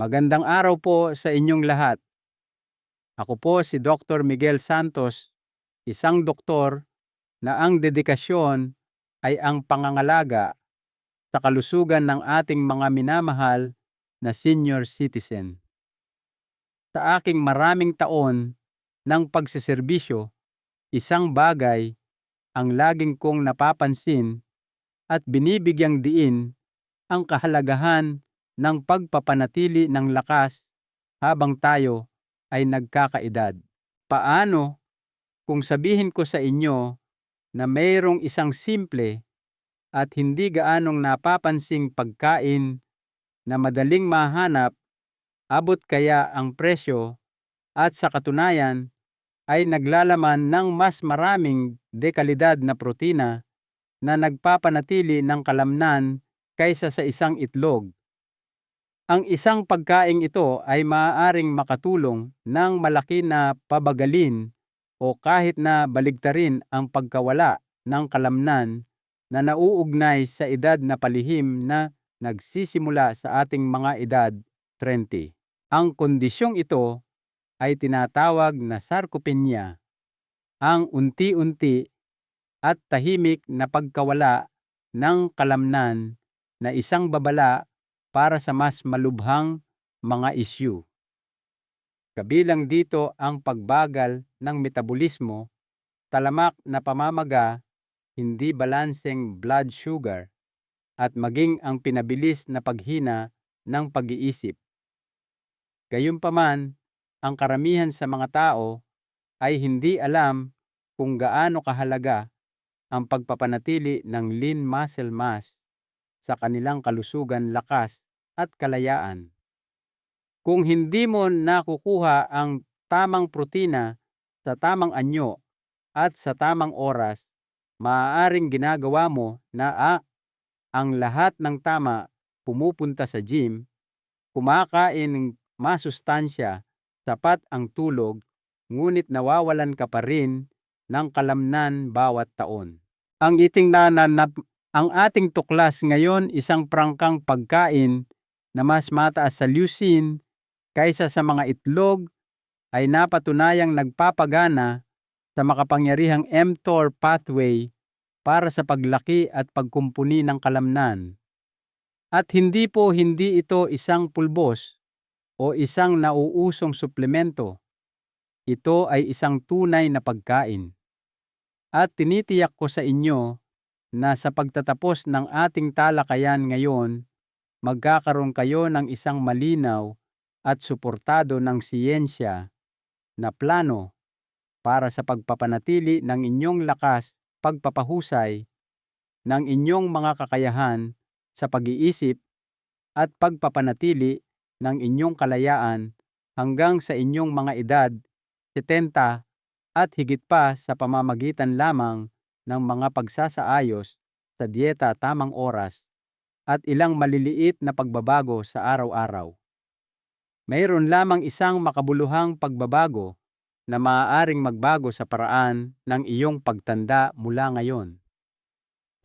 Magandang araw po sa inyong lahat. Ako po si Dr. Miguel Santos, isang doktor na ang dedikasyon ay ang pangangalaga sa kalusugan ng ating mga minamahal na senior citizen. Sa aking maraming taon ng pagseserbisyo, isang bagay ang laging kong napapansin at binibigyang diin ang kahalagahan ng pagpapanatili ng lakas habang tayo ay nagkakaedad. Paano kung sabihin ko sa inyo na mayroong isang simple at hindi gaanong napapansing pagkain na madaling mahanap, abot kaya ang presyo at sa katunayan ay naglalaman ng mas maraming dekalidad na protina na nagpapanatili ng kalamnan kaysa sa isang itlog. Ang isang pagkaing ito ay maaaring makatulong ng malaki na pabagalin o kahit na baligtarin ang pagkawala ng kalamnan na nauugnay sa edad na palihim na nagsisimula sa ating mga edad 30. Ang kondisyong ito ay tinatawag na sarcopenia, ang unti-unti at tahimik na pagkawala ng kalamnan na isang babala para sa mas malubhang mga isyu. Kabilang dito ang pagbagal ng metabolismo, talamak na pamamaga, hindi balanseng blood sugar, at maging ang pinabilis na paghina ng pag-iisip. Gayunpaman, ang karamihan sa mga tao ay hindi alam kung gaano kahalaga ang pagpapanatili ng lean muscle mass sa kanilang kalusugan, lakas at kalayaan. Kung hindi mo nakukuha ang tamang protina sa tamang anyo at sa tamang oras, maaaring ginagawa mo na ang lahat ng tama, pumupunta sa gym, kumakain ng masustansya, sapat ang tulog, ngunit nawawalan ka pa rin ng kalamnan bawat taon. Ang ating tuklas ngayon isang prangkang pagkain na mas mataas sa leucine kaysa sa mga itlog ay napatunayang nagpapagana sa makapangyarihang mTOR pathway para sa paglaki at pagkumpuni ng kalamnan. At hindi ito isang pulbos o isang nauusong suplemento. Ito ay isang tunay na pagkain. At tinitiyak ko sa inyo na sa pagtatapos ng ating talakayan ngayon, magkakaroon kayo ng isang malinaw at suportado ng siyensya na plano para sa pagpapanatili ng inyong lakas, pagpapahusay ng inyong mga kakayahan sa pag-iisip at pagpapanatili ng inyong kalayaan hanggang sa inyong mga edad 70 at higit pa sa pamamagitan lamang ng mga pagsasaayos sa dieta, tamang oras, at ilang maliliit na pagbabago sa araw-araw. Mayroon lamang isang makabuluhang pagbabago na maaaring magbago sa paraan ng iyong pagtanda mula ngayon.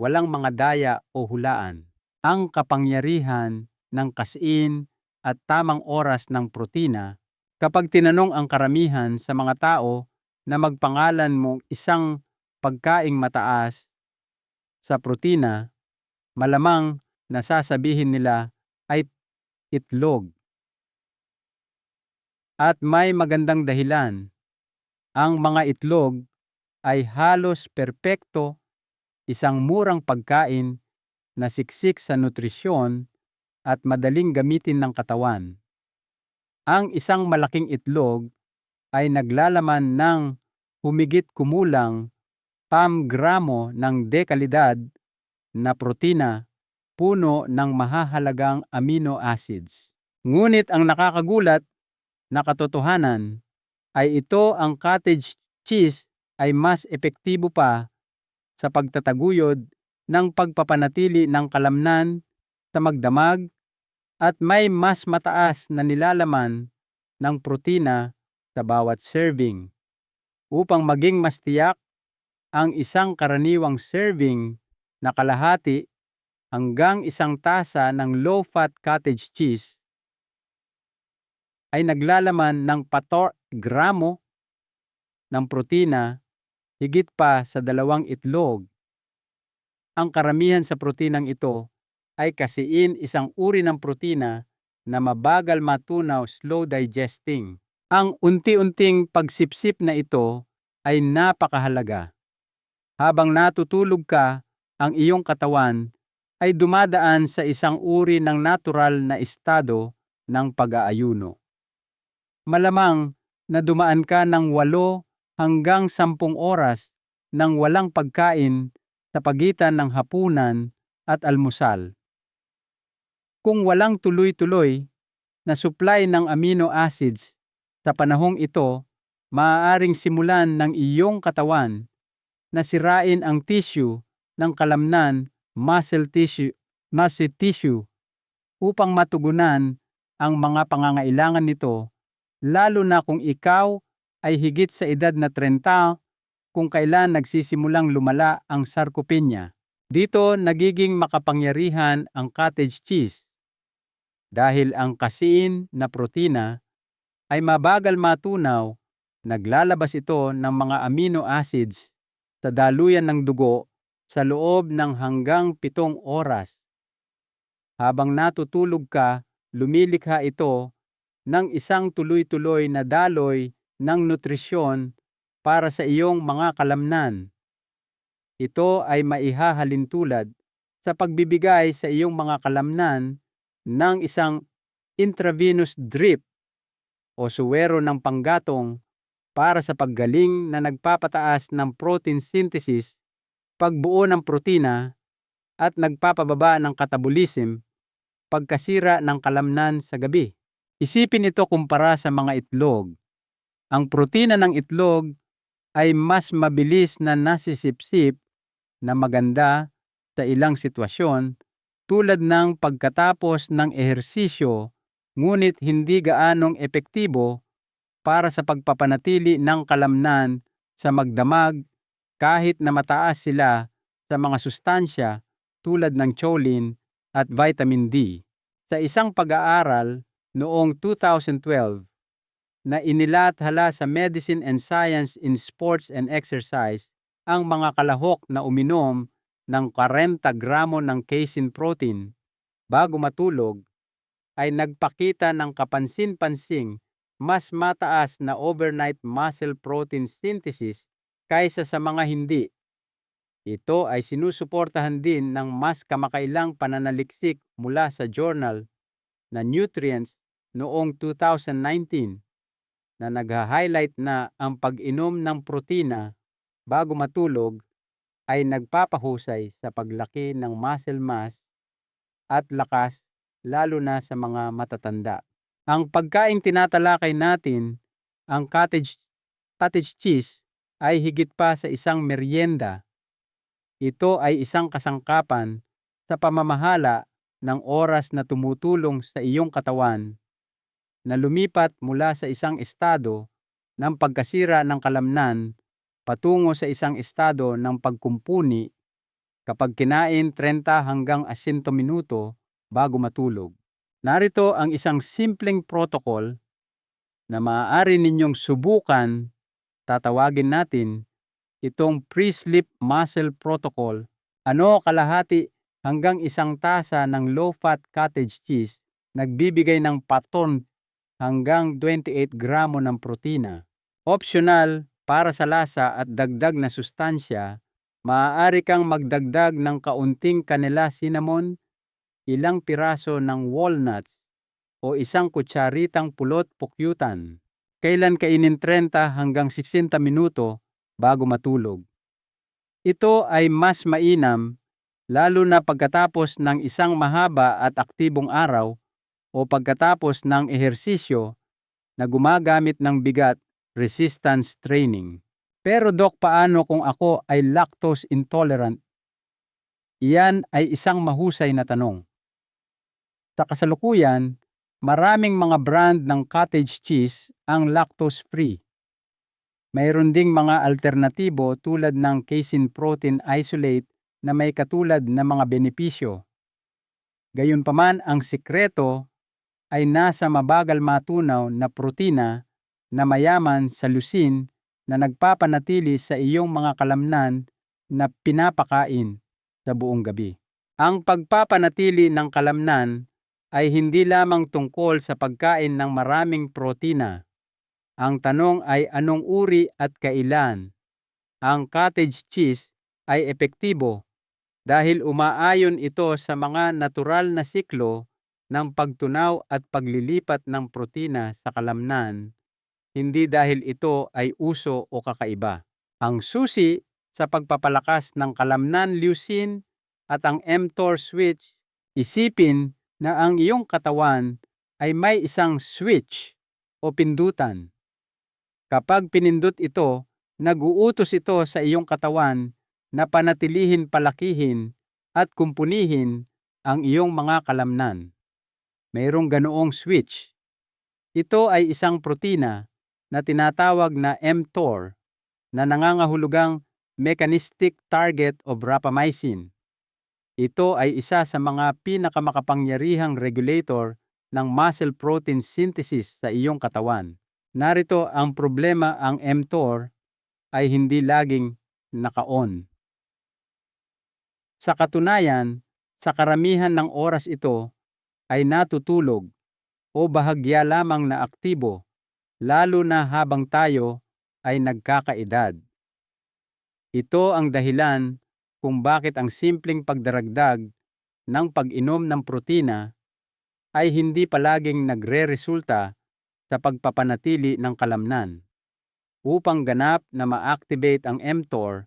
Walang mga daya o hulaan. Ang kapangyarihan ng kasin at tamang oras ng protina. Kapag tinanong ang karamihan sa mga tao na magpangalan mo isang pagkaing mataas sa protina, malamang nasasabihin nila ay itlog. At may magandang dahilan. Ang mga itlog ay halos perpekto, isang murang pagkain na siksik sa nutrisyon at madaling gamitin ng katawan. Ang isang malaking itlog ay naglalaman ng humigit kumulang 10 gramo ng dekalidad na protina, puno ng mahahalagang amino acids. Ngunit ang nakakagulat na katotohanan ay ang cottage cheese ay mas epektibo pa sa pagtataguyod ng pagpapanatili ng kalamnan sa magdamag at may mas mataas na nilalaman ng protina sa bawat serving. Upang maging mas tiyak, ang isang karaniwang serving na kalahati hanggang isang tasa ng low-fat cottage cheese ay naglalaman ng 14 gramo ng protina, higit pa sa 2 itlog. Ang karamihan sa protinang ito ay kasiin isang uri ng protina na mabagal matunaw, slow digesting. Ang unti-unting pagsipsip na ito ay napakahalaga. Habang natutulog ka, ang iyong katawan ay dumadaan sa isang uri ng natural na estado ng pag-aayuno. Malamang na dumaan ka ng 8 hanggang 10 oras ng walang pagkain sa pagitan ng hapunan at almusal. Kung walang tuloy-tuloy na supply ng amino acids sa panahong ito, maaaring simulan ng iyong katawan na sirain ang tissue ng kalamnan, muscle tissue upang matugunan ang mga pangangailangan nito, lalo na kung ikaw ay higit sa edad na 30, kung kailan nagsisimulang lumala ang sarcopenia. Dito nagiging makapangyarihan ang cottage cheese dahil ang kasiin na protina ay mabagal matunaw. Naglalabas ito ng mga amino acids sa daluyan ng dugo sa loob ng hanggang 7 oras. Habang natutulog ka, lumilikha ito ng isang tuloy-tuloy na daloy ng nutrisyon para sa iyong mga kalamnan. Ito ay maihahalin tulad sa pagbibigay sa iyong mga kalamnan ng isang intravenous drip o suwero ng panggatong para sa paggaling na nagpapataas ng protein synthesis, pagbuo ng protina, at nagpapababa ng catabolism pagkasira ng kalamnan sa gabi. Isipin ito kumpara sa mga itlog. Ang protina ng itlog ay mas mabilis na nasisipsip na maganda sa ilang sitwasyon tulad ng pagkatapos ng ehersisyo, ngunit hindi gaanong epektibo para sa pagpapanatili ng kalamnan sa magdamag kahit na mataas sila sa mga sustansya tulad ng choline at vitamin D. Sa isang pag-aaral noong 2012 na inilathala sa Medicine and Science in Sports and Exercise, ang mga kalahok na uminom ng 40 gramo ng casein protein bago matulog ay nagpakita ng kapansin-pansing mas mataas na overnight muscle protein synthesis kaysa sa mga hindi. Ito ay sinusuportahan din ng mas kamakailang pananaliksik mula sa journal na Nutrients noong 2019 na nagha-highlight na ang pag-inom ng protina bago matulog ay nagpapahusay sa paglaki ng muscle mass at lakas, lalo na sa mga matatanda. Ang pagkaing tinatalakay natin, ang cottage cheese, ay higit pa sa isang merienda. Ito ay isang kasangkapan sa pamamahala ng oras na tumutulong sa iyong katawan na lumipat mula sa isang estado ng pagkasira ng kalamnan patungo sa isang estado ng pagkumpuni kapag kinain 30 hanggang 60 minuto bago matulog. Narito ang isang simpleng protocol na maaari ninyong subukan. Tatawagin natin itong pre-sleep muscle protocol. Kalahati hanggang 1 tasa ng low-fat cottage cheese nagbibigay ng 14 hanggang 28 gramo ng protina. Optional para sa lasa at dagdag na sustansya, maaari kang magdagdag ng kaunting kanela cinnamon, ilang piraso ng walnuts, o 1 kutsaritang pulot pukyutan. Kailan kainin 30 hanggang 60 minuto bago matulog. Ito ay mas mainam lalo na pagkatapos ng isang mahaba at aktibong araw o pagkatapos ng ehersisyo na gumagamit ng bigat resistance training. Pero Doc, paano kung ako ay lactose intolerant? Iyan ay isang mahusay na tanong. Sa kasalukuyan, maraming mga brand ng cottage cheese ang lactose-free. Mayroon ding mga alternatibo tulad ng casein protein isolate na may katulad na mga benepisyo. Gayunpaman, ang sikreto ay nasa mabagal matunaw na protina na mayaman sa leucine na nagpapanatili sa iyong mga kalamnan na pinapakain sa buong gabi. Ang pagpapanatili ng kalamnan ay hindi lamang tungkol sa pagkain ng maraming protina. Ang tanong ay anong uri at kailan. Ang cottage cheese ay epektibo dahil umaayon ito sa mga natural na siklo ng pagtunaw at paglilipat ng protina sa kalamnan, hindi dahil ito ay uso o kakaiba. Ang susi sa pagpapalakas ng kalamnan leucine at ang mTOR switch, isipin na ang iyong katawan ay may isang switch o pindutan. Kapag pinindot ito, nag-uutos ito sa iyong katawan na panatilihin palakihin at kumpunihin ang iyong mga kalamnan. Mayroong ganoong switch. Ito ay isang protina na tinatawag na mTOR na nangangahulugang mechanistic target of rapamycin. Ito ay isa sa mga pinakamakapangyarihang regulator ng muscle protein synthesis sa iyong katawan. Narito ang problema, ang mTOR ay hindi laging naka-on. Sa katunayan, sa karamihan ng oras ito ay natutulog o bahagya lamang na aktibo, lalo na habang tayo ay nagkakaedad. Ito ang dahilan kung bakit ang simpleng pagdaragdag ng pag-inom ng protina ay hindi palaging nagre-resulta sa pagpapanatili ng kalamnan. Upang ganap na ma-activate ang mTOR,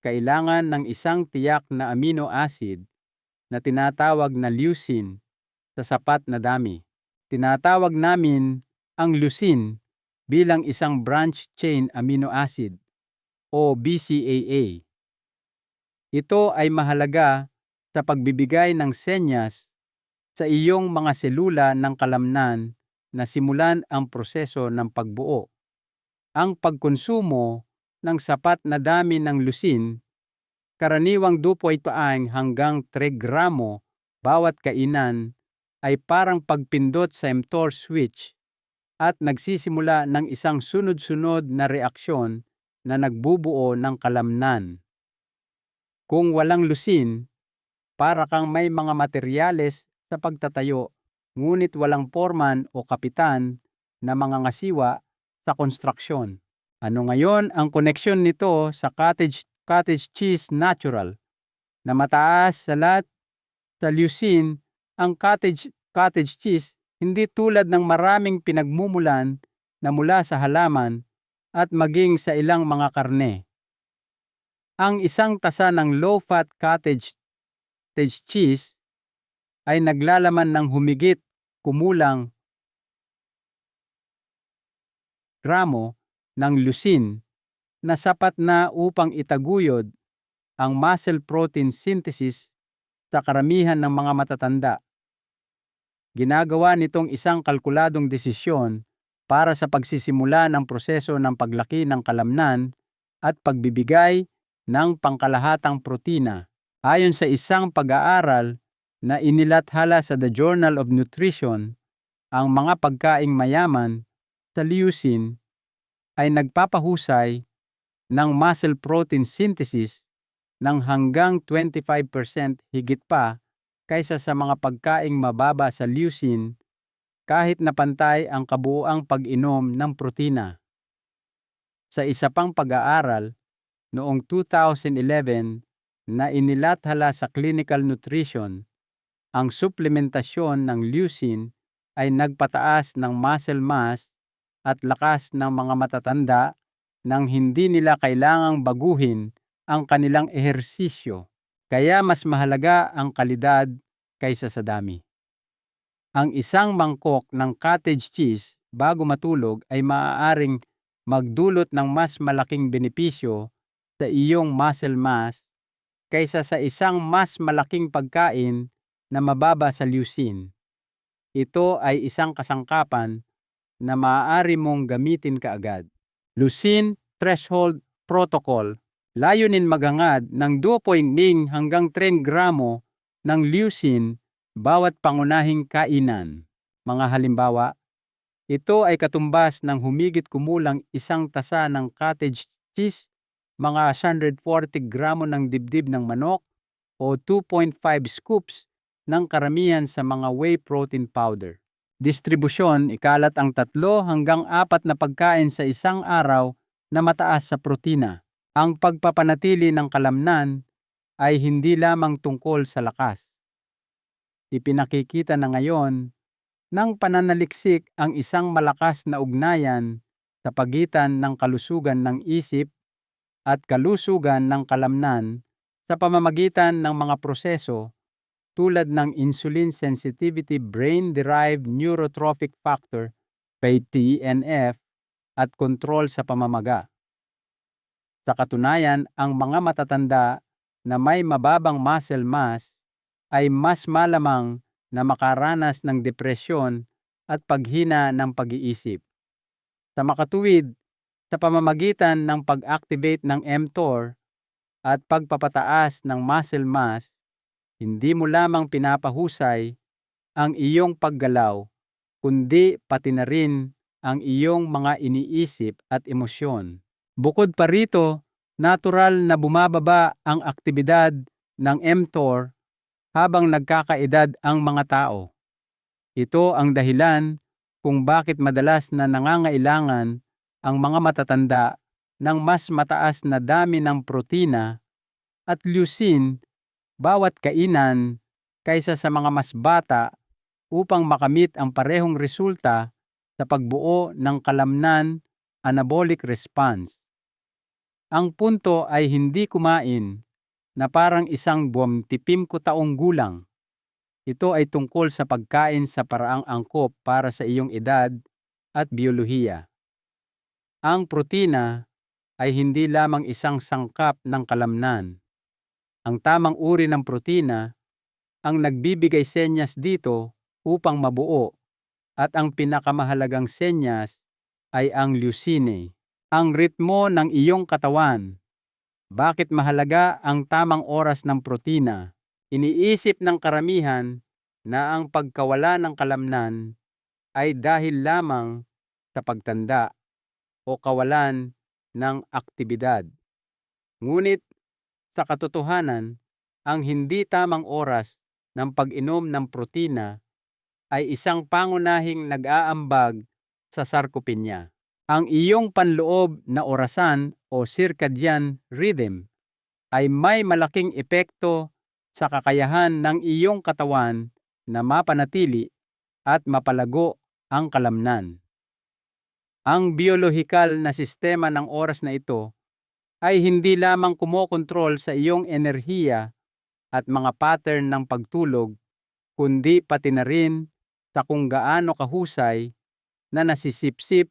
kailangan ng isang tiyak na amino acid na tinatawag na leucine sa sapat na dami. Tinatawag namin ang leucine bilang isang branch chain amino acid o BCAA. Ito ay mahalaga sa pagbibigay ng senyas sa iyong mga selula ng kalamnan na simulan ang proseso ng pagbuo. Ang pagkonsumo ng sapat na dami ng leucine, karaniwang 2.5 hanggang 3 gramo bawat kainan, ay parang pagpindot sa mTOR switch at nagsisimula ng isang sunod-sunod na reaksyon na nagbubuo ng kalamnan. Kung walang leucine, para kang may mga materyales sa pagtatayo, ngunit walang foreman o kapitan na mga ngasiwa sa konstruksyon. Ano ngayon ang koneksyon nito sa cottage cheese natural na mataas sa lahat sa leucine? Ang cottage cheese hindi tulad ng maraming pinagmumulan na mula sa halaman at maging sa ilang mga karne. Ang isang tasa ng low-fat cottage cheese ay naglalaman ng humigit kumulang gramo ng leucine na sapat na upang itaguyod ang muscle protein synthesis sa karamihan ng mga matatanda. Ginagawa nitong isang kalkuladong desisyon para sa pagsisimula ng proseso ng paglaki ng kalamnan at pagbibigay ng pangkalahatang protina. Ayon sa isang pag-aaral na inilathala sa The Journal of Nutrition, ang mga pagkaing mayaman sa leucine ay nagpapahusay ng muscle protein synthesis ng hanggang 25% higit pa kaysa sa mga pagkaing mababa sa leucine kahit na pantay ang kabuuang pag-inom ng protina. Sa isa pang pag-aaral noong 2011 na inilathala sa Clinical Nutrition, ang suplementasyon ng leucine ay nagpataas ng muscle mass at lakas ng mga matatanda nang hindi nila kailangang baguhin ang kanilang ehersisyo. Kaya mas mahalaga ang kalidad kaysa sa dami. Ang isang mangkok ng cottage cheese bago matulog ay maaaring magdulot ng mas malaking benepisyo sa iyong muscle mass kaysa sa isang mas malaking pagkain na mababa sa leucine. Ito ay isang kasangkapan na maaari mong gamitin kaagad. Leucine Threshold Protocol. Layunin maghangad ng 2.0 hanggang 3 gramo ng leucine bawat pangunahing kainan. Mga halimbawa, ito ay katumbas ng humigit kumulang 1 tasa ng cottage cheese, mga 140 gramo ng dibdib ng manok, o 2.5 scoops ng karamihan sa mga whey protein powder. Distribusyon, ikalat ang 3 hanggang 4 na pagkain sa isang araw na mataas sa protina. Ang pagpapanatili ng kalamnan ay hindi lamang tungkol sa lakas. Ipinakikita na ngayon ng pananaliksik ang isang malakas na ugnayan sa pagitan ng kalusugan ng isip at kalusugan ng kalamnan sa pamamagitan ng mga proseso tulad ng insulin sensitivity brain-derived neurotrophic factor (TNF) at kontrol sa pamamaga. Sa katunayan, ang mga matatanda na may mababang muscle mass ay mas malamang na makaranas ng depresyon at paghina ng pag-iisip. Sa makatuwid, sa pamamagitan ng pag-activate ng mTOR at pagpapataas ng muscle mass, hindi mo lamang pinapahusay ang iyong paggalaw, kundi pati na rin ang iyong mga iniisip at emosyon. Bukod pa rito, natural na bumababa ang aktibidad ng mTOR habang nagkakaedad ang mga tao. Ito ang dahilan kung bakit madalas na nangangailangan ang mga matatanda ng mas mataas na dami ng protina at leucine bawat kainan kaysa sa mga mas bata upang makamit ang parehong resulta sa pagbuo ng kalamnan anabolic response. Ang punto ay hindi kumain na parang isang buwamtipim ko taong gulang. Ito ay tungkol sa pagkain sa paraang angkop para sa iyong edad at biyolohiya. Ang protina ay hindi lamang isang sangkap ng kalamnan. Ang tamang uri ng protina ang nagbibigay senyas dito upang mabuo, at ang pinakamahalagang senyas ay ang leucine, ang ritmo ng iyong katawan. Bakit mahalaga ang tamang oras ng protina? Iniisip ng karamihan na ang pagkawala ng kalamnan ay dahil lamang sa pagtanda o kawalan ng aktibidad. Ngunit sa katotohanan, ang hindi tamang oras ng pag-inom ng protina ay isang pangunahing nag-aambag sa sarcopenia. Ang iyong panloob na orasan o circadian rhythm ay may malaking epekto sa kakayahan ng iyong katawan na mapanatili at mapalago ang kalamnan. Ang biolohikal na sistema ng oras na ito ay hindi lamang kumokontrol sa iyong enerhiya at mga pattern ng pagtulog, kundi pati na rin sa kung gaano kahusay na nasisipsip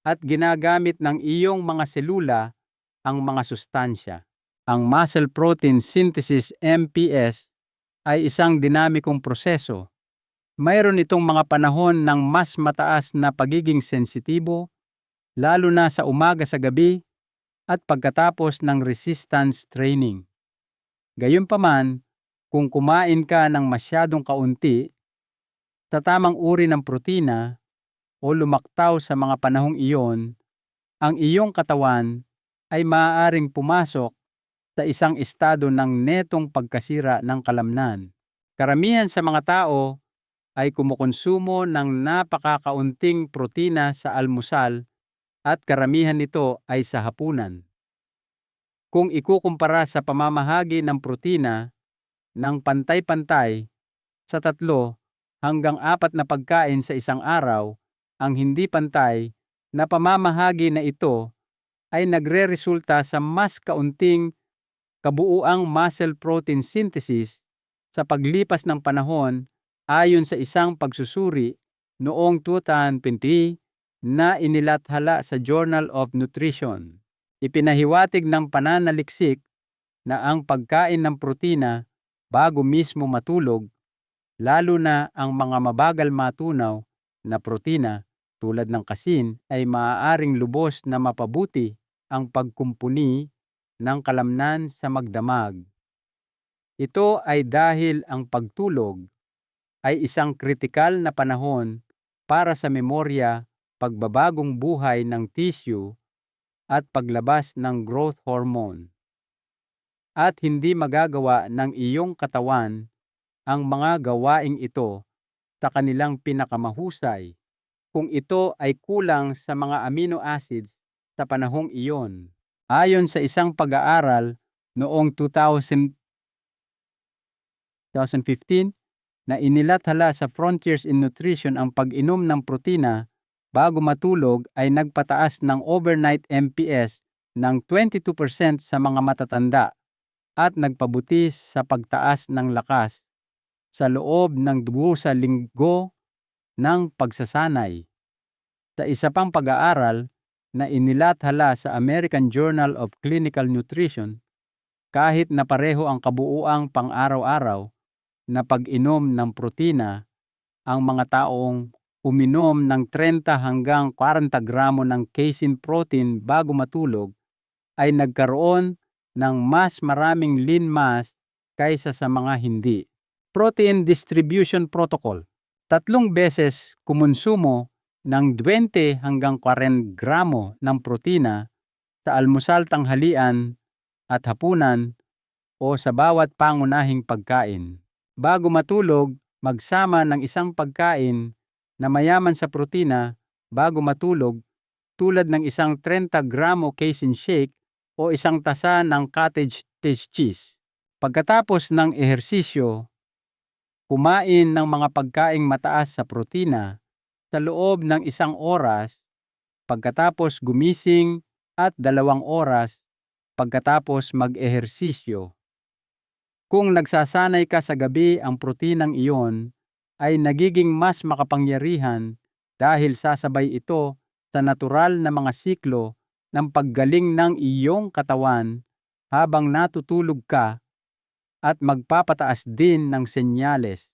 at ginagamit ng iyong mga selula ang mga sustansya. Ang muscle protein synthesis (MPS) ay isang dinamikong proseso. Mayroon itong mga panahon ng mas mataas na pagiging sensitibo, lalo na sa umaga sa gabi at pagkatapos ng resistance training. Gayunpaman, kung kumain ka ng masyadong kaunti sa tamang uri ng protina o lumaktaw sa mga panahong iyon, ang iyong katawan ay maaaring pumasok sa isang estado ng netong pagkasira ng kalamnan. Karamihan sa mga tao ay kumukonsumo ng napakakaunting protina sa almusal at karamihan nito ay sa hapunan. Kung ikukumpara sa pamamahagi ng protina ng pantay-pantay sa 3 hanggang 4 na pagkain sa isang araw, ang hindi pantay na pamamahagi na ito ay nagreresulta sa mas kaunting kabuuang muscle protein synthesis sa paglipas ng panahon ayon sa isang pagsusuri noong 2020 na inilathala sa Journal of Nutrition. Ipinahiwatig ng pananaliksik na ang pagkain ng protina bago mismo matulog, lalo na ang mga mabagal matunaw na protina tulad ng kasin, ay maaaring lubos na mapabuti ang pagkumpuni ng kalamnan sa magdamag. Ito ay dahil ang pagtulog ay isang kritikal na panahon para sa memorya, pagbabagong buhay ng tissue at paglabas ng growth hormone. At hindi magagawa ng iyong katawan ang mga gawaing ito sa kanilang pinakamahusay kung ito ay kulang sa mga amino acids sa panahong iyon. Ayon sa isang pag-aaral noong 2015 na inilathala sa Frontiers in Nutrition, ang pag-inom ng protina bago matulog ay nagpataas ng overnight MPS ng 22% sa mga matatanda at nagpabuti sa pagtaas ng lakas sa loob ng 2 linggo ng pagsasanay. Sa isa pang pag-aaral na inilathala sa American Journal of Clinical Nutrition, kahit na pareho ang kabuuang pang-araw-araw na pag-inom ng protina, ang mga taong uminom ng 30 hanggang 40 gramo ng casein protein bago matulog ay nagkaroon ng mas maraming lean mass kaysa sa mga hindi. Protein Distribution Protocol. 3 beses kumonsumo ng 20 hanggang 40 gramo ng protina sa almusal, tanghalian at hapunan o sa bawat pangunahing pagkain. Bago matulog, magsama ng isang pagkain na mayaman sa protina bago matulog tulad ng isang 30 gramo casein shake o isang tasa ng cottage cheese. Pagkatapos ng ehersisyo, kumain ng mga pagkaing mataas sa protina sa loob ng 1 oras pagkatapos gumising at 2 oras pagkatapos mag-ehersisyo. Kung nagsasanay ka sa gabi, ang protinang iyon ay nagiging mas makapangyarihan dahil sasabay ito sa natural na mga siklo ng paggaling ng iyong katawan habang natutulog ka at magpapataas din ng senyales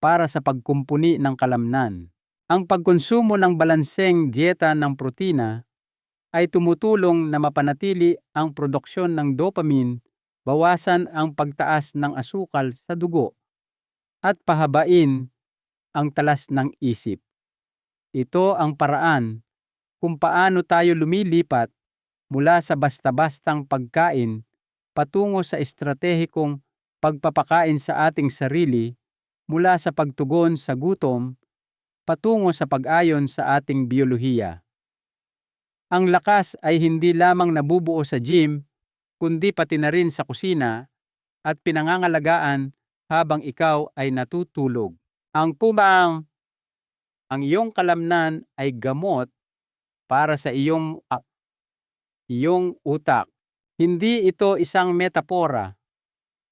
para sa pagkumpuni ng kalamnan. Ang pagkonsumo ng balanseng dieta ng protina ay tumutulong na mapanatili ang produksyon ng dopamine, bawasan ang pagtaas ng asukal sa dugo, at pahabain ang talas ng isip. Ito ang paraan kung paano tayo lumilipat mula sa basta-bastang pagkain patungo sa estratehikong pagpapakain sa ating sarili, mula sa pagtugon sa gutom patungo sa pag-ayon sa ating biyolohiya. Ang lakas ay hindi lamang nabubuo sa gym, kundi pati na rin sa kusina at pinangangalagaan habang ikaw ay natutulog. Ang iyong kalamnan ay gamot para sa iyong utak. Hindi ito isang metapora.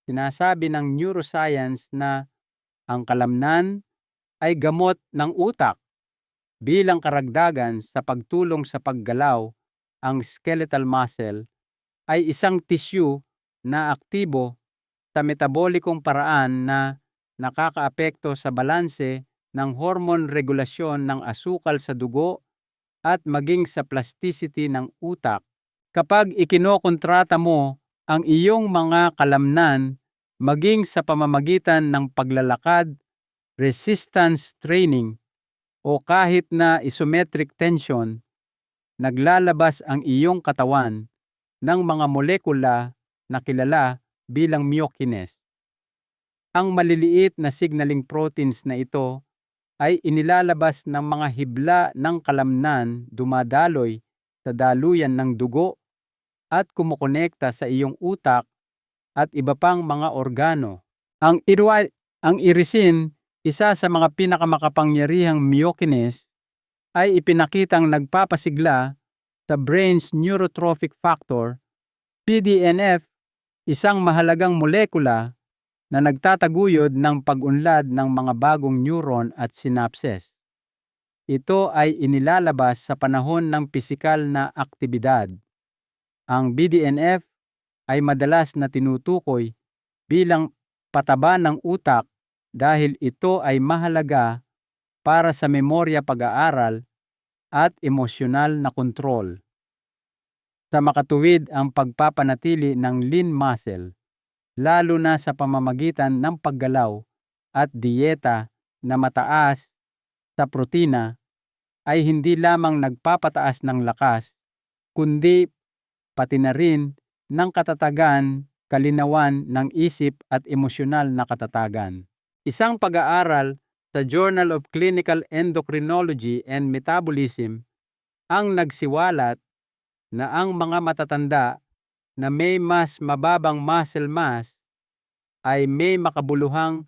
Sinasabi ng neuroscience na ang kalamnan ay gamot ng utak. Bilang karagdagan sa pagtulong sa paggalaw, ang skeletal muscle ay isang tissue na aktibo sa metabolikong paraan na nakakaapekto sa balanse ng hormone regulasyon ng asukal sa dugo at maging sa plasticity ng utak. Kapag ikinokontrata mo ang iyong mga kalamnan maging sa pamamagitan ng paglalakad, resistance training, o kahit na isometric tension, naglalabas ang iyong katawan ng mga molekula na kilala bilang myokines. Ang maliliit na signaling proteins na ito ay inilalabas ng mga hibla ng kalamnan, dumadaloy sa daluyan ng dugo at kumukonekta sa iyong utak at iba pang mga organo. Ang irisin, isa sa mga pinakamakapangyarihang myokines, ay ipinakitang nagpapasigla sa brain's neurotrophic factor, BDNF, isang mahalagang molekula na nagtataguyod ng pag-unlad ng mga bagong neuron at synapses. Ito ay inilalabas sa panahon ng pisikal na aktibidad. Ang BDNF ay madalas na tinutukoy bilang pataba ng utak dahil ito ay mahalaga para sa memorya, pag-aaral at emosyonal na kontrol. Sa makatuwid ang pagpapanatili ng lean muscle, lalo na sa pamamagitan ng paggalaw at diyeta na mataas sa protina ay hindi lamang nagpapataas ng lakas, kundi pati na rin ng katatagan, kalinawan ng isip at emosyonal na katatagan. Isang pag-aaral sa Journal of Clinical Endocrinology and Metabolism ang nagsiwalat na ang mga matatanda na may mas mababang muscle mass ay may makabuluhang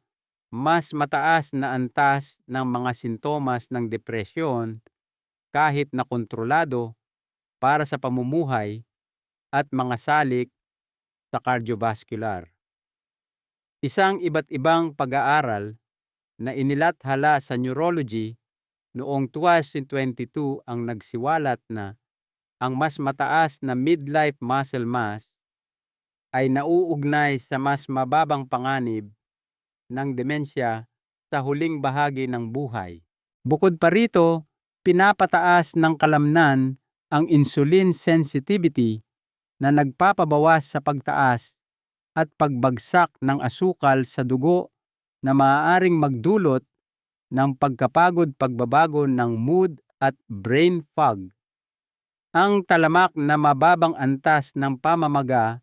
mas mataas na antas ng mga sintomas ng depresyon kahit na kontrolado para sa pamumuhay at mga salik sa cardiovascular. Isang iba't ibang pag-aaral na inilathala sa neurology noong 2022 ang nagsiwalat na ang mas mataas na midlife muscle mass ay nauugnay sa mas mababang panganib ng demensya sa huling bahagi ng buhay. Bukod pa rito, pinapataas ng kalamnan ang insulin sensitivity na nagpapabawas sa pagtaas at pagbagsak ng asukal sa dugo na maaaring magdulot ng pagkapagod, pagbabago ng mood at brain fog. Ang talamak na mababang antas ng pamamaga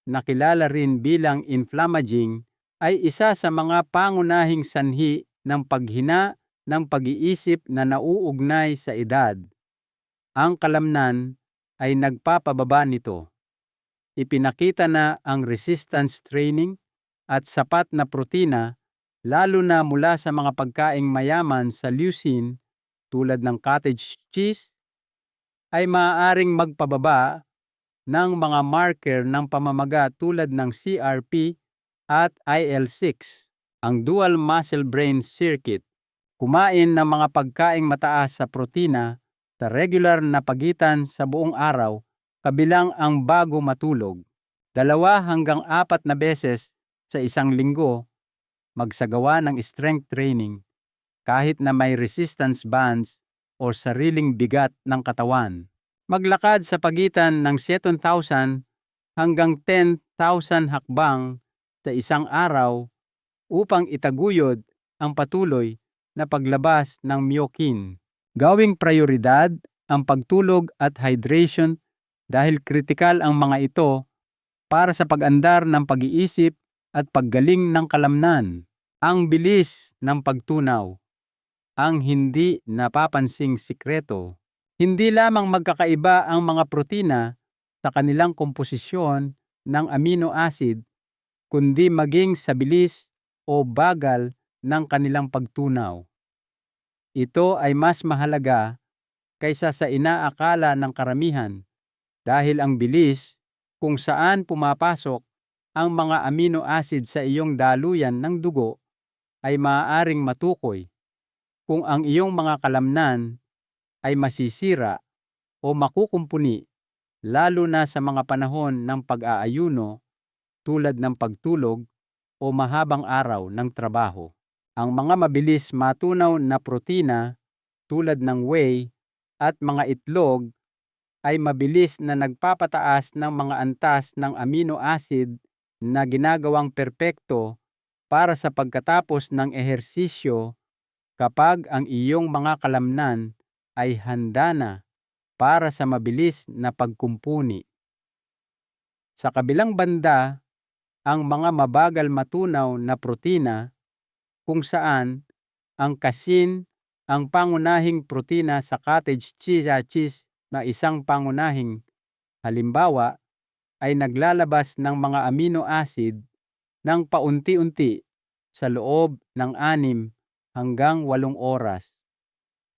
na kilala rin bilang inflammaging ay isa sa mga pangunahing sanhi ng paghina ng pag-iisip na nauugnay sa edad. Ang kalamnan ay nagpapababa nito. Ipinakita na ang resistance training at sapat na protina, lalo na mula sa mga pagkaing mayaman sa leucine tulad ng cottage cheese, ay maaaring magpababa ng mga marker ng pamamaga tulad ng CRP at IL-6. Ang dual muscle brain circuit. Kumain ng mga pagkaing mataas sa protina sa regular na pagitan sa buong araw kabilang ang bago matulog. 2 hanggang 4 na beses sa isang linggo magsagawa ng strength training kahit na may resistance bands o sariling bigat ng katawan. Maglakad sa pagitan ng 7,000 hanggang 10,000 hakbang sa isang araw upang itaguyod ang patuloy na paglabas ng myokin. Gawing prioridad ang pagtulog at hydration dahil kritikal ang mga ito para sa pag-andar ng pag-iisip at paggaling ng kalamnan. Ang bilis ng pagtunaw. Ang hindi napapansing sikreto. Hindi lamang magkakaiba ang mga protina sa kanilang komposisyon ng amino acid, kundi maging sa bilis o bagal ng kanilang pagtunaw. Ito ay mas mahalaga kaysa sa inaakala ng karamihan dahil ang bilis kung saan pumapasok ang mga amino acid sa iyong daluyan ng dugo ay maaaring matukoy kung ang iyong mga kalamnan ay masisira o makukumpuni, lalo na sa mga panahon ng pag-aayuno tulad ng pagtulog o mahabang araw ng trabaho. Ang mga mabilis matunaw na protina tulad ng whey at mga itlog ay mabilis na nagpapataas ng mga antas ng amino acid na ginagawang perpekto para sa pagkatapos ng ehersisyo kapag ang iyong mga kalamnan ay handa na para sa mabilis na pagkumpuni. Sa kabilang banda, ang mga mabagal matunaw na protina kung saan ang casein ang pangunahing protina sa cottage cheese na isang pangunahing halimbawa ay naglalabas ng mga amino acid ng paunti-unti sa loob ng 6 hanggang 8 oras.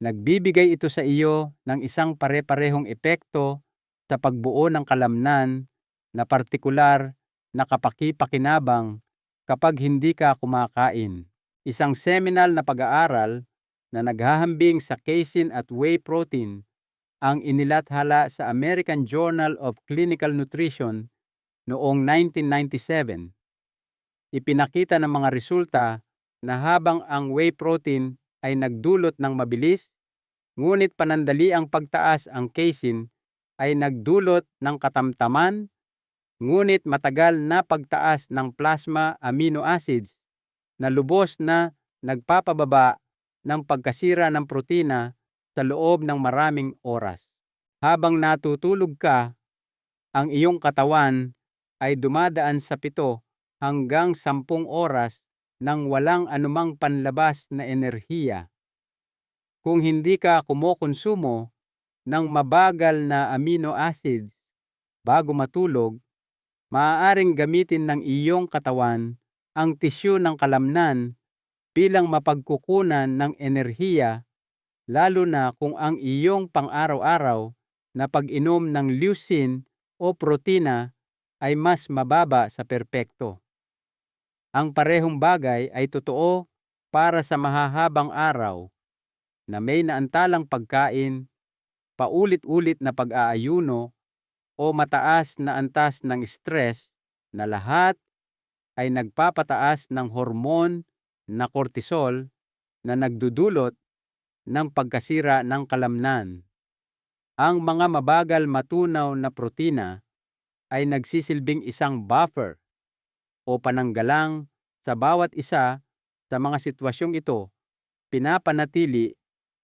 Nagbibigay ito sa iyo ng isang pare-parehong epekto sa pagbuo ng kalamnan na partikular na kapaki-pakinabang kapag hindi ka kumakain. Isang seminal na pag-aaral na naghahambing sa casein at whey protein ang inilathala sa American Journal of Clinical Nutrition noong 1997. Ipinakita ng mga resulta na habang ang whey protein ay nagdulot ng mabilis, ngunit panandaliang pagtaas ang casein ay nagdulot ng katamtaman, ngunit matagal na pagtaas ng plasma amino acids na lubos na nagpapababa ng pagkasira ng protina sa loob ng maraming oras. Habang natutulog ka, ang iyong katawan ay dumadaan sa 7 hanggang 10 oras nang walang anumang panlabas na enerhiya. Kung hindi ka kumokonsumo ng mabagal na amino acids bago matulog, maaaring gamitin ng iyong katawan ang tisyu ng kalamnan bilang mapagkukunan ng enerhiya, lalo na kung ang iyong pang-araw-araw na pag-inom ng leucine o protina ay mas mababa sa perpekto. Ang parehong bagay ay totoo para sa mahahabang araw na may naantalang pagkain, paulit-ulit na pag-aayuno o mataas na antas ng stress na lahat ay nagpapataas ng hormone na cortisol na nagdudulot ng pagkasira ng kalamnan. Ang mga mabagal matunaw na protina ay nagsisilbing isang buffer o pananggalang sa bawat isa sa mga sitwasyong ito. Pinapanatili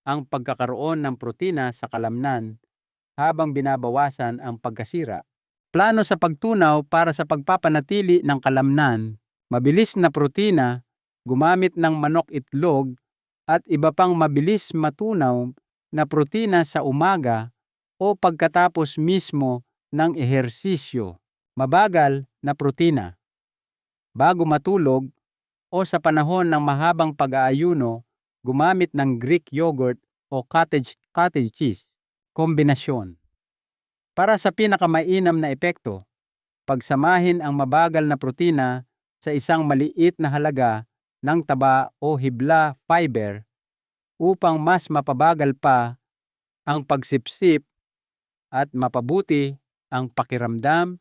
ang pagkakaroon ng protina sa kalamnan habang binabawasan ang pagkasira. Plano sa pagtunaw para sa pagpapanatili ng kalamnan. Mabilis na protina, gumamit ng manok itlog at iba pang mabilis matunaw na protina sa umaga o pagkatapos mismo ng ehersisyo. Mabagal na protina, bago matulog o sa panahon ng mahabang pag-aayuno, gumamit ng Greek yogurt o cottage cheese kombinasyon. Para sa pinakamainam na epekto, pagsamahin ang mabagal na protina sa isang maliit na halaga ng taba o hibla fiber upang mas mapabagal pa ang pagsipsip at mapabuti ang pakiramdam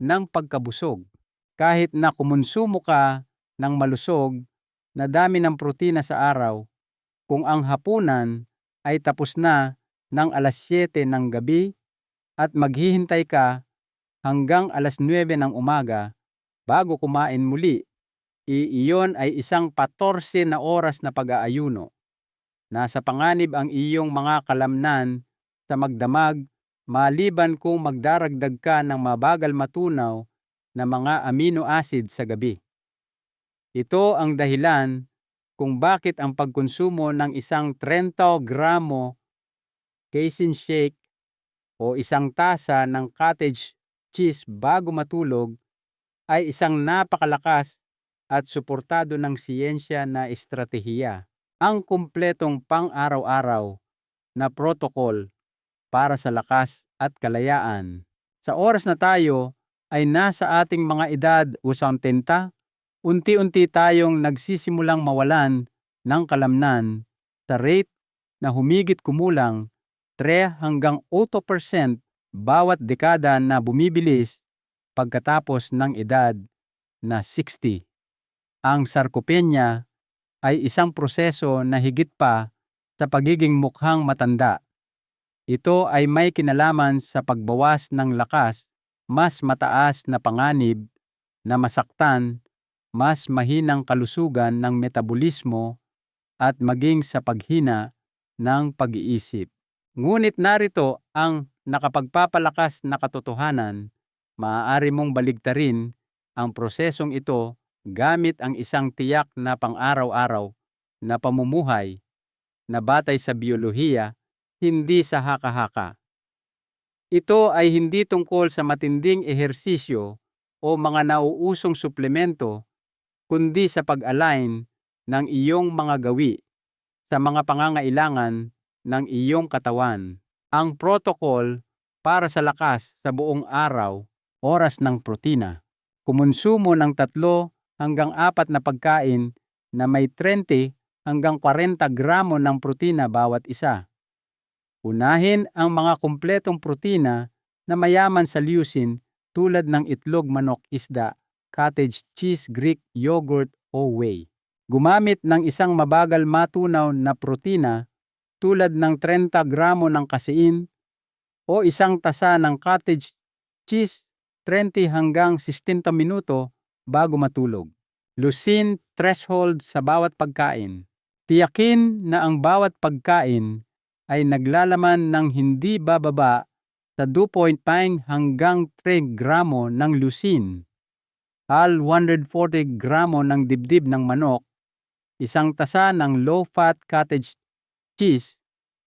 ng pagkabusog. Kahit na kumonsumo ka ng malusog na dami ng protina sa araw, kung ang hapunan ay tapos na ng 7:00 ng gabi at maghihintay ka hanggang 9:00 ng umaga bago kumain muli, iyon ay isang 14 na oras na pag-aayuno. Nasa panganib ang iyong mga kalamnan sa magdamag maliban kung magdaragdag ka ng mabagal matunaw na mga amino acid sa gabi. Ito ang dahilan kung bakit ang pagkonsumo ng isang 30 gramo casein shake o isang tasa ng cottage cheese bago matulog ay isang napakalakas at suportado ng siyensya na estratehiya. Ang kumpletong pang-araw-araw na protokol para sa lakas at kalayaan. Sa oras na tayo ay nasa ating mga edad o 70, unti-unti tayong nagsisimulang mawalan ng kalamnan sa rate na humigit kumulang 3 hanggang 8% bawat dekada na bumibilis pagkatapos ng edad na 60. Ang sarcopenia ay isang proseso na higit pa sa pagiging mukhang matanda. Ito ay may kinalaman sa pagbawas ng lakas, mas mataas na panganib na masaktan, mas mahinang kalusugan ng metabolismo at maging sa paghina ng pag-iisip. Ngunit narito ang nakapagpapalakas na katotohanan, maaari mong baligtarin ang prosesong ito gamit ang isang tiyak na pang-araw-araw na pamumuhay na batay sa biyolohiya, hindi sa haka-haka. Ito ay hindi tungkol sa matinding ehersisyo o mga nauusong suplemento, kundi sa pag-align ng iyong mga gawi sa mga pangangailangan ng iyong katawan. Ang protocol para sa lakas sa buong araw, oras ng protina. Kumonsumo ng 3 hanggang 4 na pagkain na may 30 hanggang 40 gramo ng protina bawat isa. Unahin ang mga kumpletong protina na mayaman sa leucine tulad ng itlog, manok, isda, cottage cheese, Greek yogurt o whey. Gumamit ng isang mabagal matunaw na protina tulad ng 30 gramo ng casein o isang tasa ng cottage cheese 30 hanggang 60 minuto bago matulog. Leucine threshold sa bawat pagkain. Tiyakin na ang bawat pagkain ay naglalaman ng hindi bababa sa 2.5 hanggang 3 gramo ng leucine, 140 gramo ng dibdib ng manok, isang tasa ng low-fat cottage cheese,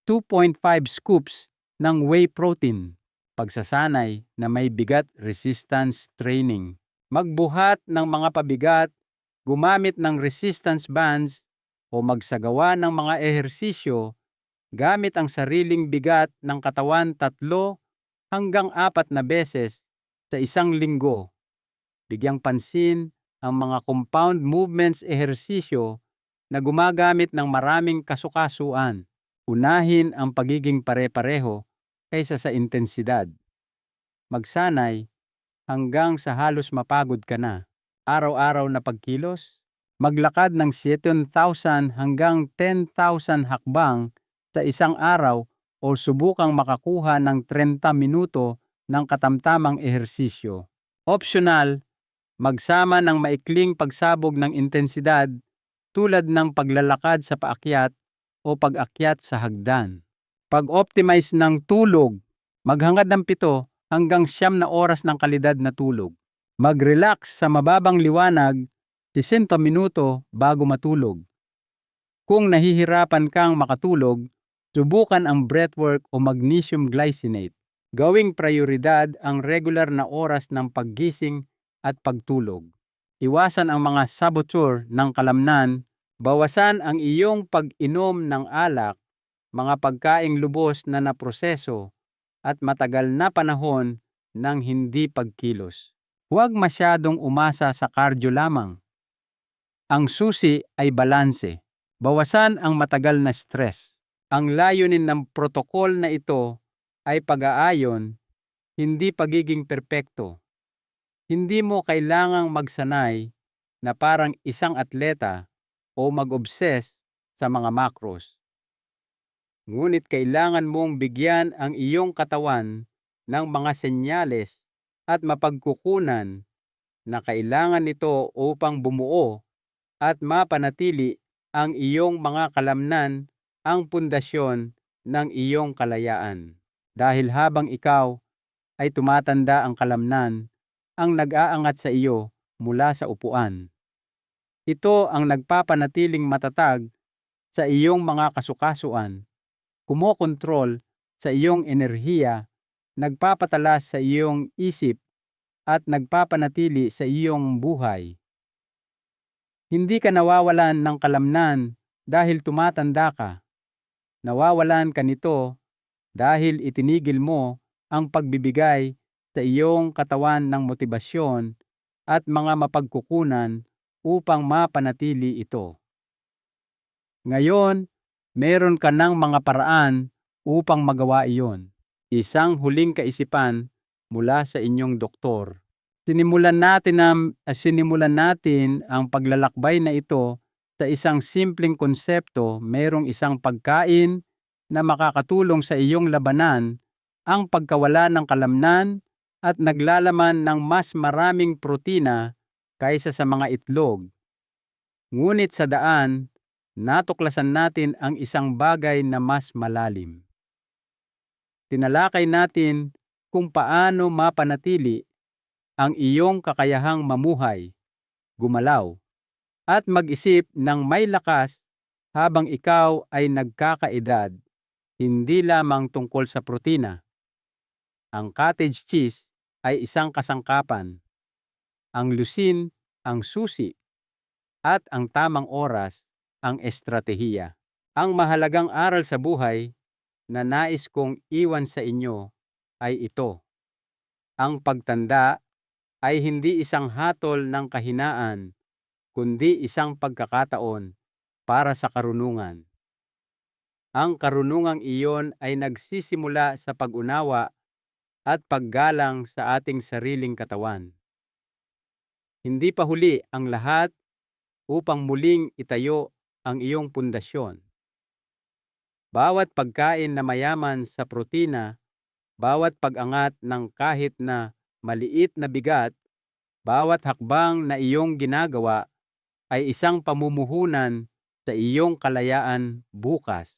2.5 scoops ng whey protein. Pagsasanay na may bigat resistance training. Magbuhat ng mga pabigat, gumamit ng resistance bands, o magsagawa ng mga ehersisyo gamit ang sariling bigat ng katawan 3 hanggang 4 na beses sa isang linggo. Bigyang pansin ang mga compound movements ehersisyo na gumagamit ng maraming kasukasuan. Unahin ang pagiging pare-pareho kaysa sa intensidad. Magsanay hanggang sa halos mapagod ka na. Araw-araw na pagkilos, maglakad ng 7,000 hanggang 10,000 hakbang sa isang araw o subukang makakuha ng 30 minuto ng katamtamang ehersisyo. Optional, magsama ng maikling pagsabog ng intensidad tulad ng paglalakad sa paakyat o pag-akyat sa hagdan. Pag-optimize ng tulog, maghangad ng 7 hanggang 9 na oras ng kalidad na tulog. Mag-relax sa mababang liwanag 60 minuto bago matulog. Kung nahihirapan kang makatulog, subukan ang breathwork o magnesium glycinate. Gawing prioridad ang regular na oras ng paggising at pagtulog. Iwasan ang mga saboteur ng kalamnan. Bawasan ang iyong pag-inom ng alak, mga pagkaing lubos na naproseso, at matagal na panahon ng hindi pagkilos. Huwag masyadong umasa sa cardio lamang. Ang susi ay balanse. Bawasan ang matagal na stress. Ang layunin ng protokol na ito ay pag-aayon, hindi pagiging perpekto. Hindi mo kailangang magsanay na parang isang atleta o mag-obsess sa mga macros. Ngunit kailangan mong bigyan ang iyong katawan ng mga senyales at mapagkukunan na kailangan nito upang bumuo at mapanatili ang iyong mga kalamnan, ang pundasyon ng iyong kalayaan. Dahil habang ikaw ay tumatanda, ang kalamnan ang nag-aangat sa iyo mula sa upuan. Ito ang nagpapanatiling matatag sa iyong mga kasukasuan, kumokontrol sa iyong enerhiya, nagpapatalas sa iyong isip, at nagpapanatili sa iyong buhay. Hindi ka nawawalan ng kalamnan dahil tumatanda ka. Nawawalan ka nito dahil itinigil mo ang pagbibigay sa iyong katawan ng motibasyon at mga mapagkukunan upang mapanatili ito. Ngayon, meron ka ng mga paraan upang magawa iyon. Isang huling kaisipan mula sa inyong doktor. Sinimulan natin ang paglalakbay na ito sa isang simpleng konsepto. Merong isang pagkain na makakatulong sa iyong labanan ang pagkawala ng kalamnan at naglalaman ng mas maraming protina kaysa sa mga itlog. Ngunit sa daan, natuklasan natin ang isang bagay na mas malalim. Tinalakay natin kung paano mapanatili ang iyong kakayahang mamuhay, gumalaw, at mag-isip ng may lakas habang ikaw ay nagkakaedad, hindi lamang tungkol sa protina. Ang cottage cheese ay isang kasangkapan. Ang leucine ang susi, at ang tamang oras ang estratehiya. Ang mahalagang aral sa buhay na nais kong iwan sa inyo ay ito. Ang pagtanda ay hindi isang hatol ng kahinaan, kundi isang pagkakataon para sa karunungan. Ang karunungang iyon ay nagsisimula sa pag-unawa at paggalang sa ating sariling katawan. Hindi pa huli ang lahat upang muling itayo ang iyong pundasyon. Bawat pagkain na mayaman sa protina, bawat pag-angat ng kahit na maliit na bigat, bawat hakbang na iyong ginagawa ay isang pamumuhunan sa iyong kalayaan bukas.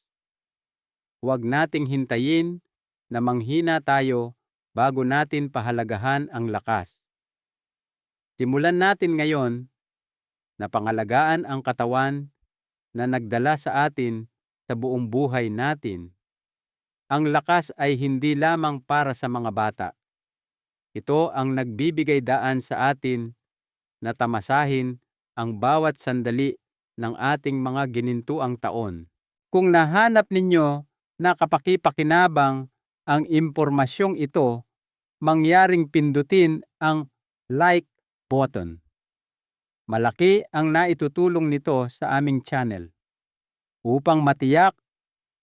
Huwag nating hintayin na manghina tayo bago natin pahalagahan ang lakas. Simulan natin ngayon na pangalagaan ang katawan na nagdala sa atin sa buong buhay natin. Ang lakas ay hindi lamang para sa mga bata. Ito ang nagbibigay daan sa atin na tamasahin ang bawat sandali ng ating mga ginintuang taon. Kung nahanap ninyo na kapaki-pakinabang ang impormasyong ito, mangyaring pindutin ang like button. Malaki ang naitutulong nito sa aming channel. Upang matiyak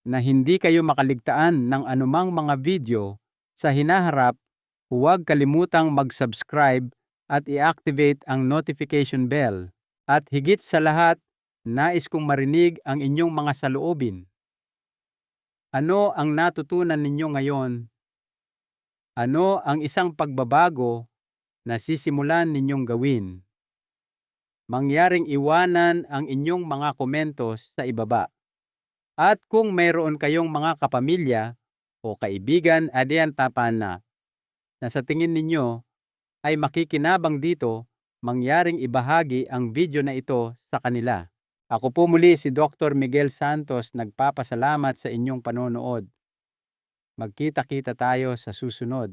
na hindi kayo makaligtaan ng anumang mga video sa hinaharap, huwag kalimutang mag-subscribe at i-activate ang notification bell. At higit sa lahat, nais kong marinig ang inyong mga saloobin. Ano ang natutunan ninyo ngayon? Ano ang isang pagbabago na sisimulan ninyong gawin? Mangyaring iwanan ang inyong mga komentos sa ibaba. At kung mayroon kayong mga kapamilya o kaibigan adiyan tapan na sa tingin ninyo ay makikinabang dito, mangyaring ibahagi ang video na ito sa kanila. Ako po muli si Dr. Miguel Santos, nagpapasalamat sa inyong panonood. Magkita-kita tayo sa susunod.